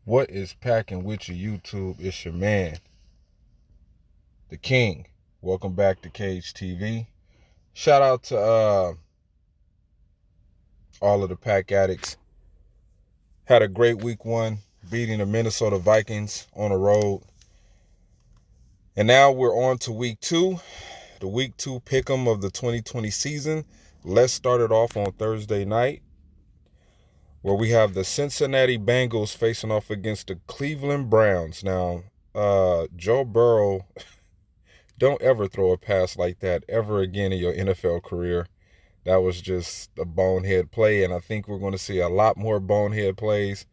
What is packing with you, YouTube? It's your man, the King. Welcome back to Cage TV. Shout out to all of the pack addicts. Had a great week one, beating the Minnesota Vikings on the road. And now we're on to week two, the week two pick'em of the 2020 season. Let's start it off on Thursday night, where we have the Cincinnati Bengals facing off against the Cleveland Browns. Now, Joe Burrow, don't ever throw a pass like that ever again in your NFL career. That was just a bonehead play, and I think we're going to see a lot more bonehead plays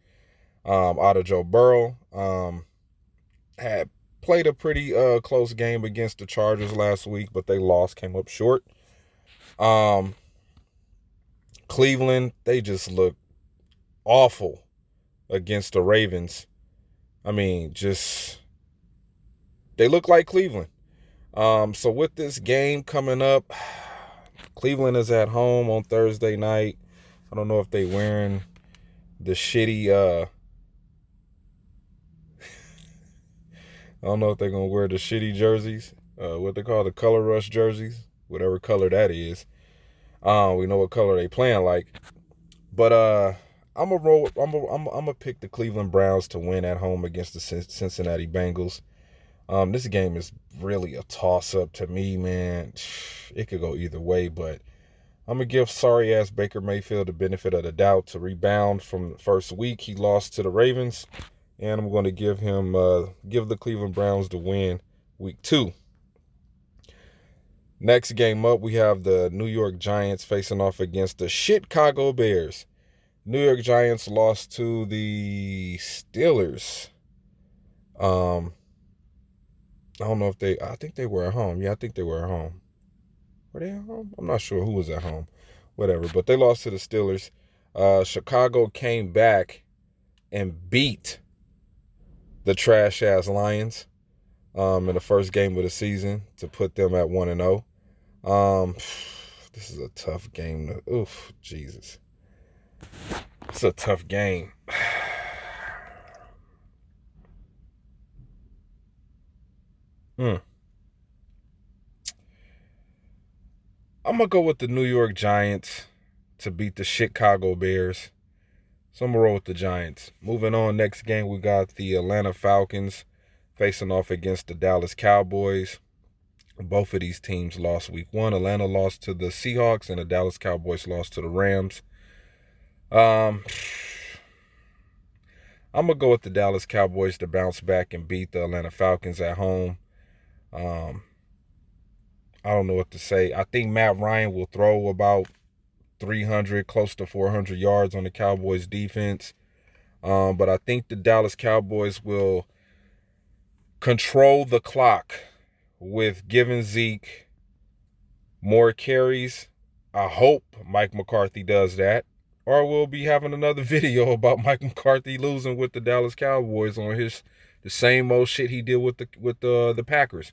out of Joe Burrow. Had played a pretty close game against the Chargers last week, but they lost, came up short. Cleveland, they just look awful against the Ravens. I mean, they look like Cleveland. So with this game coming up, Cleveland is at home on Thursday night. I don't know if they wearing the shitty, I don't know if they're going to wear the shitty jerseys, what they call the color rush jerseys, whatever color that is. We know what color they playing like. But I'm gonna pick the Cleveland Browns to win at home against the Cincinnati Bengals. This game is really a toss-up to me, man. It could go either way, but I'm going to give sorry-ass Baker Mayfield the benefit of the doubt to rebound from the first week. He lost to the Ravens, and I'm going to give the Cleveland Browns the win week two. Next game up, we have the New York Giants facing off against the Chicago Bears. New York Giants lost to the Steelers. I don't know if I think they were at home. Yeah, I think they were at home. Were they at home? I'm not sure who was at home. Whatever. But they lost to the Steelers. Chicago came back and beat the trash-ass Lions in the first game of the season to put them at 1-0. This is a tough game. Oof, Jesus. It's a tough game. I'm going to go with the New York Giants to beat the Chicago Bears. So I'm going to roll with the Giants. Moving on, next game, we got the Atlanta Falcons facing off against the Dallas Cowboys. Both of these teams lost week one. Atlanta lost to the Seahawks, and the Dallas Cowboys lost to the Rams. I'm going to go with the Dallas Cowboys to bounce back and beat the Atlanta Falcons at home. I don't know what to say. I think Matt Ryan will throw about 300, close to 400 yards on the Cowboys defense. But I think the Dallas Cowboys will control the clock with giving Zeke more carries. I hope Mike McCarthy does that, or we'll be having another video about Mike McCarthy losing with the Dallas Cowboys on the same old shit he did with the Packers.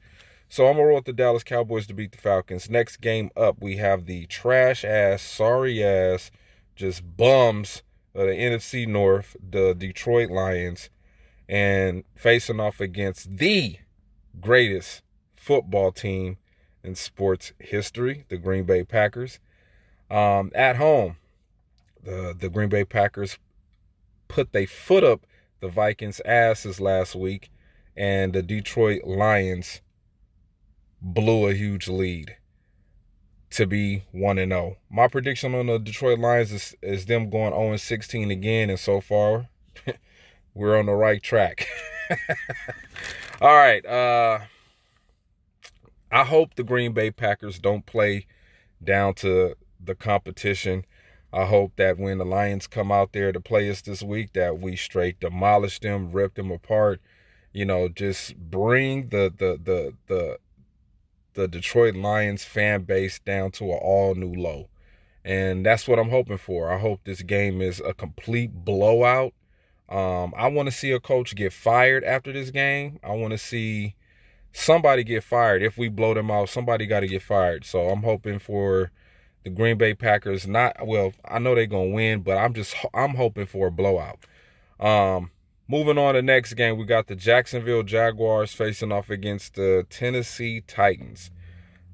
So I'm going to roll with the Dallas Cowboys to beat the Falcons. Next game up, we have the trash-ass, sorry-ass, just bums of the NFC North, the Detroit Lions, and facing off against the greatest football team in sports history, the Green Bay Packers. At home, the Green Bay Packers put their foot up the Vikings' asses last week, and the Detroit Lions blew a huge lead to be 1-0. My prediction on the Detroit Lions is them going 0-16 again, and so far, we're on the right track. All right. I hope the Green Bay Packers don't play down to the competition. I hope that when the Lions come out there to play us this week, that we straight demolish them, rip them apart. Just bring the Detroit Lions fan base down to an all-new low. And that's what I'm hoping for. I hope this game is a complete blowout. I want to see a coach get fired after this game. I want to see somebody get fired. If we blow them out, somebody got to get fired. So I'm hoping for the Green Bay Packers. I know they're going to win, but I'm hoping for a blowout. Moving on to the next game, we got the Jacksonville Jaguars facing off against the Tennessee Titans.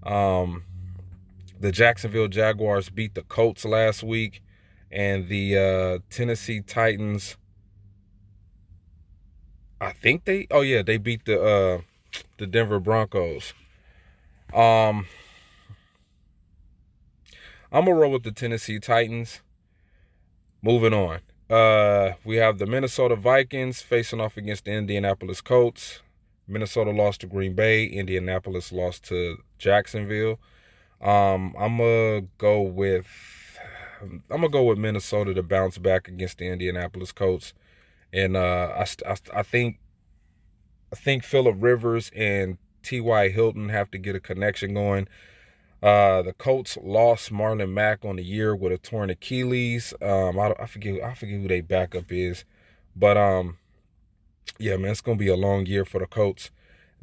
The Jacksonville Jaguars beat the Colts last week, and the Tennessee Titans, they beat the Denver Broncos. I'm gonna roll with the Tennessee Titans. Moving on. We have the Minnesota Vikings facing off against the Indianapolis Colts. Minnesota lost to Green Bay. Indianapolis lost to Jacksonville. I'm gonna go with Minnesota to bounce back against the Indianapolis Colts, and I think Phillip Rivers and T.Y. Hilton have to get a connection going. The Colts lost Marlon Mack on the year with a torn Achilles. I forget who their backup is, but yeah, man, it's gonna be a long year for the Colts.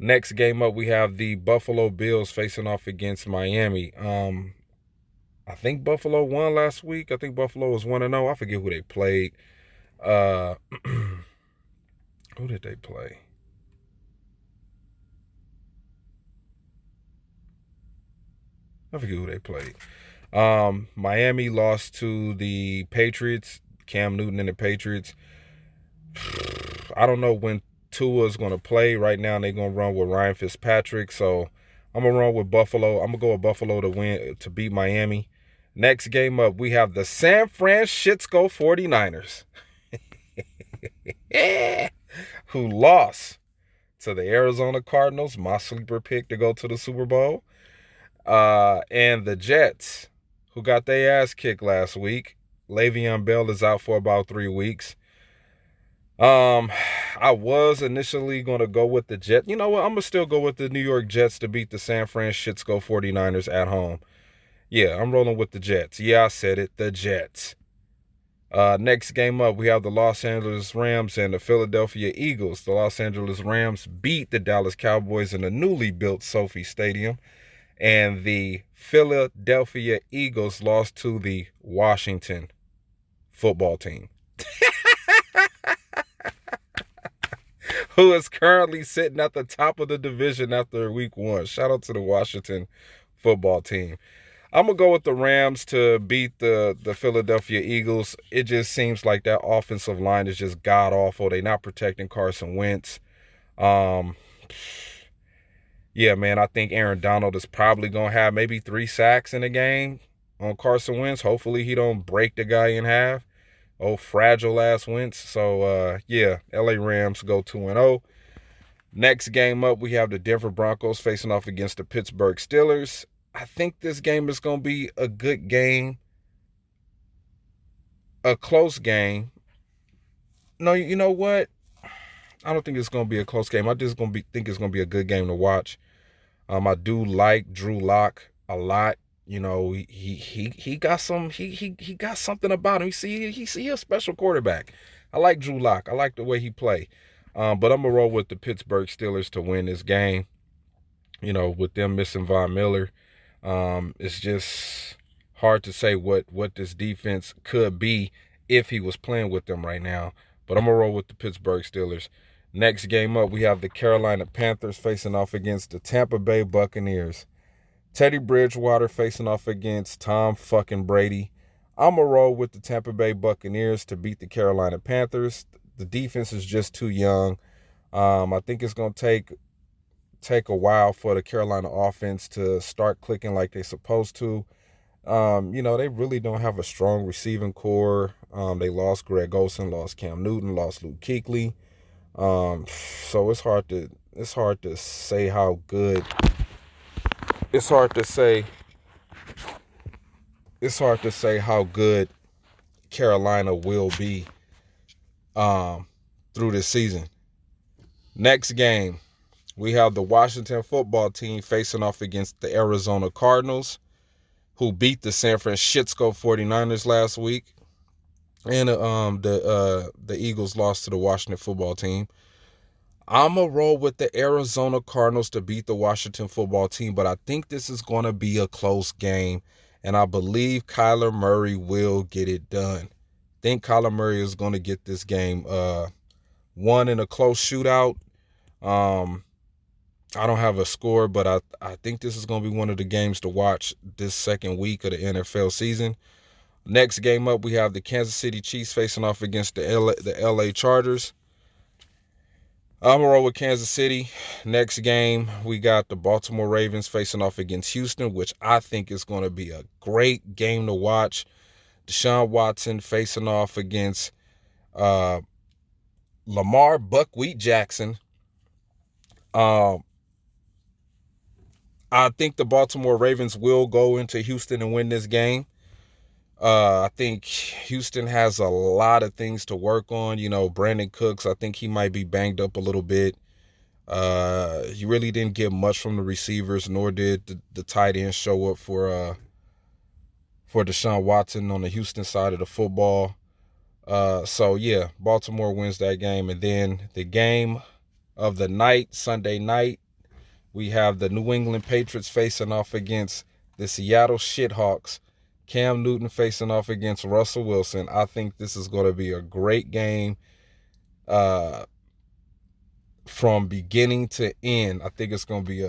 Next game up, we have the Buffalo Bills facing off against Miami. I think Buffalo won last week. I think Buffalo was 1-0. I forget who they played. Who did they play? I forget who they played. Miami lost to the Patriots, Cam Newton and the Patriots. I don't know when Tua's going to play. Right now, they're going to run with Ryan Fitzpatrick. So I'm going to run with Buffalo. I'm going to go with Buffalo to beat Miami. Next game up, we have the San Francisco 49ers, who lost to the Arizona Cardinals, my sleeper pick to go to the Super Bowl. And the Jets, who got their ass kicked last week. Le'Veon Bell is out for about 3 weeks. I was initially going to go with the Jets. You know what? I'm going to still go with the New York Jets to beat the San Francisco 49ers at home. Yeah, I'm rolling with the Jets. Yeah, I said it. The Jets. Next game up, we have the Los Angeles Rams and the Philadelphia Eagles. The Los Angeles Rams beat the Dallas Cowboys in the newly built SoFi Stadium. And the Philadelphia Eagles lost to the Washington football team, who is currently sitting at the top of the division after week 1. Shout out to the Washington football team. I'm going to go with the Rams to beat the Philadelphia Eagles. It just seems like that offensive line is just god-awful. They're not protecting Carson Wentz. Yeah, man, I think Aaron Donald is probably going to have maybe 3 sacks in a game on Carson Wentz. Hopefully he don't break the guy in half. Oh, fragile-ass Wentz. So, yeah, LA Rams go 2-0. Next game up, we have the Denver Broncos facing off against the Pittsburgh Steelers. I think this game is going to be a good game. A close game. No, you know what? I don't think it's going to be a close game. I just think it's going to be a good game to watch. I do like Drew Lock a lot. You know, he got he got something about him. He's a special quarterback. I like Drew Lock. I like the way he play. But I'm gonna roll with the Pittsburgh Steelers to win this game. You know, with them missing Von Miller, it's just hard to say what this defense could be if he was playing with them right now. But I'm gonna roll with the Pittsburgh Steelers. Next game up, we have the Carolina Panthers facing off against the Tampa Bay Buccaneers. Teddy Bridgewater facing off against Tom fucking Brady. I'm going to roll with the Tampa Bay Buccaneers to beat the Carolina Panthers. The defense is just too young. I think it's going to take a while for the Carolina offense to start clicking like they're supposed to. You know, they really don't have a strong receiving core. They lost Greg Olsen, lost Cam Newton, lost Luke Kuechly. So it's hard to say how good. It's hard to say how good Carolina will be through this season. Next game, we have the Washington football team facing off against the Arizona Cardinals, who beat the San Francisco 49ers last week. And the Eagles lost to the Washington football team. I'm going to roll with the Arizona Cardinals to beat the Washington football team, but I think this is going to be a close game, and I believe Kyler Murray will get it done. I think Kyler Murray is going to get this game won in a close shootout. I don't have a score, but I think this is going to be one of the games to watch this second week of the NFL season. Next game up, we have the Kansas City Chiefs facing off against the LA Chargers. I'm going to roll with Kansas City. Next game, we got the Baltimore Ravens facing off against Houston, which I think is going to be a great game to watch. Deshaun Watson facing off against Lamar Buckwheat Jackson. I think the Baltimore Ravens will go into Houston and win this game. I think Houston has a lot of things to work on. You know, Brandon Cooks, I think he might be banged up a little bit. He really didn't get much from the receivers, nor did the tight end show up for Deshaun Watson on the Houston side of the football. So yeah, Baltimore wins that game. And then the game of the night, Sunday night, we have the New England Patriots facing off against the Seattle Shithawks. Cam Newton facing off against Russell Wilson. I think this is going to be a great game from beginning to end. I think it's going to be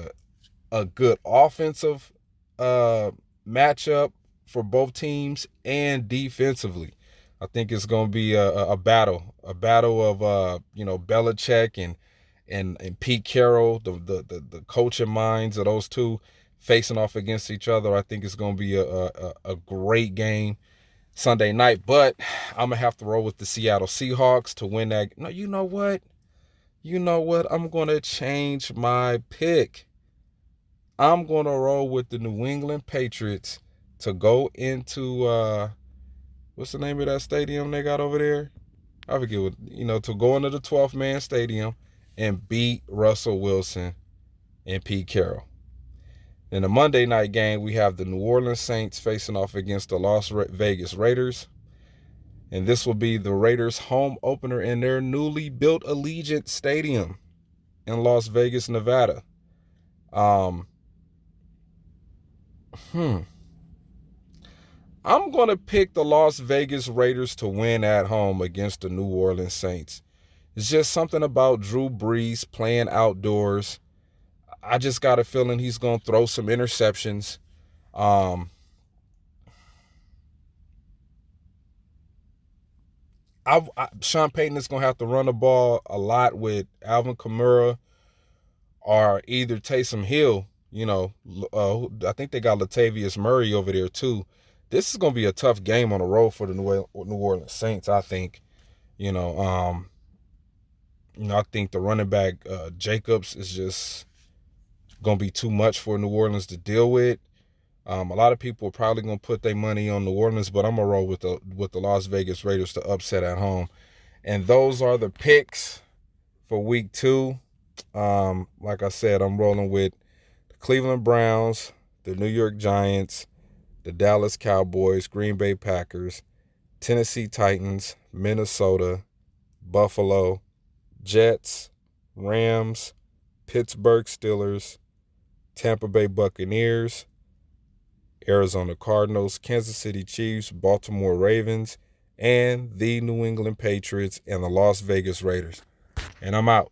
a good offensive matchup for both teams and defensively. I think it's going to be a battle of Belichick and Pete Carroll, the coaching minds of those two facing off against each other. I think it's going to be a great game Sunday night. But I'm going to have to roll with the Seattle Seahawks to win that. No, you know what? I'm going to change my pick. I'm going to roll with the New England Patriots to go into, what's the name of that stadium they got over there? I forget what, to go into the 12th man stadium and beat Russell Wilson and Pete Carroll. In the Monday night game, we have the New Orleans Saints facing off against the Las Vegas Raiders. And this will be the Raiders' home opener in their newly built Allegiant Stadium in Las Vegas, Nevada. I'm going to pick the Las Vegas Raiders to win at home against the New Orleans Saints. It's just something about Drew Brees playing outdoors. I just got a feeling he's going to throw some interceptions. Sean Payton is going to have to run the ball a lot with Alvin Kamara or either Taysom Hill. I think they got Latavius Murray over there too. This is going to be a tough game on the road for the New Orleans Saints, I think. I think the running back Jacobs is just going to be too much for New Orleans to deal with. A lot of people are probably going to put their money on New Orleans, but I'm going to roll with the Las Vegas Raiders to upset at home. And those are the picks for week 2. Like I said, I'm rolling with the Cleveland Browns, the New York Giants, the Dallas Cowboys, Green Bay Packers, Tennessee Titans, Minnesota, Buffalo, Jets, Rams, Pittsburgh Steelers, Tampa Bay Buccaneers, Arizona Cardinals, Kansas City Chiefs, Baltimore Ravens, and the New England Patriots and the Las Vegas Raiders. And I'm out.